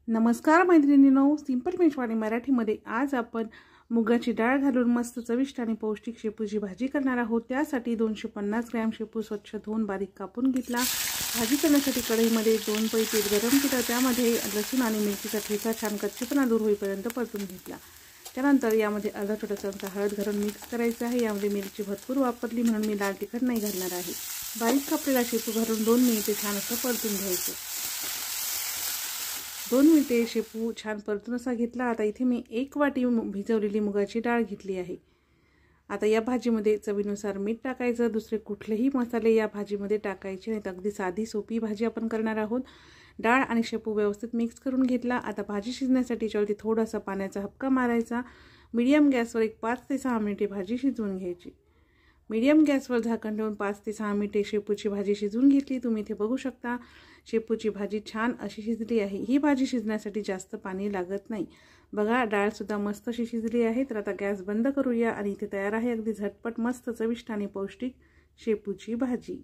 नमस्कार मैत्रिणींनो, सिंपल मेजवानी मराठीमध्ये आज आपण मुगाची डाळ घालून मस्त चविष्ट आणि पौष्टिक शेपूची भाजी करणार आहोत। त्यासाठी 250 ग्रॅम शेपू स्वच्छ धुवून बारीक कापून घेतला। भाजी करण्यासाठी कढईमध्ये 2 पळी तेल गरम केलं, त्यामध्ये लसूण आणि मिरचीचा ठेचा छान कच्चेपणा दूर होईपर्यंत परतून घेतला। त्यानंतर यामध्ये अर्धा छोटा चमचा हळद घालून मिक्स करायचं आहे। यामध्ये मिरची भरपूर वापरली म्हणून मी लाल तिखट नाही घालणार आहे। बारीक कापलेला शेपू घालून 2 मिनिटे छान असं परतून घ्यायचं। 2 मिनिटे शेपू छान परतून असा घेतला। आता इथे मी 1 वाटी भिजवलेली मुगाची डाळ घेतली आहे। आता या भाजीमध्ये चवीनुसार मीठ टाकायचं। दुसरे कुठलेही मसाले या भाजीमध्ये टाकायचे नाहीत। अगदी साधी सोपी भाजी आपण करणार आहोत। डाळ आणि शेपू व्यवस्थित मिक्स करून घेतला। आता भाजी शिजण्यासाठी याच्यावरती थोडासा पाण्याचा हपका मारायचा। मीडियम गॅसवर एक 5 ते 6 मिनिटे भाजी शिजवून घ्यायची। मीडियम गॅसवर झाकण ठेवून 5 ते 6 मिनिटे शेपूची भाजी शिजवून घेतली। तुम्ही इथे बघू शकता शेपूची भाजी छान अशी शिजली आहे। ही भाजी शिजण्यासाठी जास्त पाणी लागत नाही। बघा डाळ सुद्धा मस्त अशी शिजली आहे। तर आता गॅस बंद करूया आणि इथे तयार आहे अगदी झटपट मस्त चविष्ट आणि पौष्टिक शेपूची भाजी।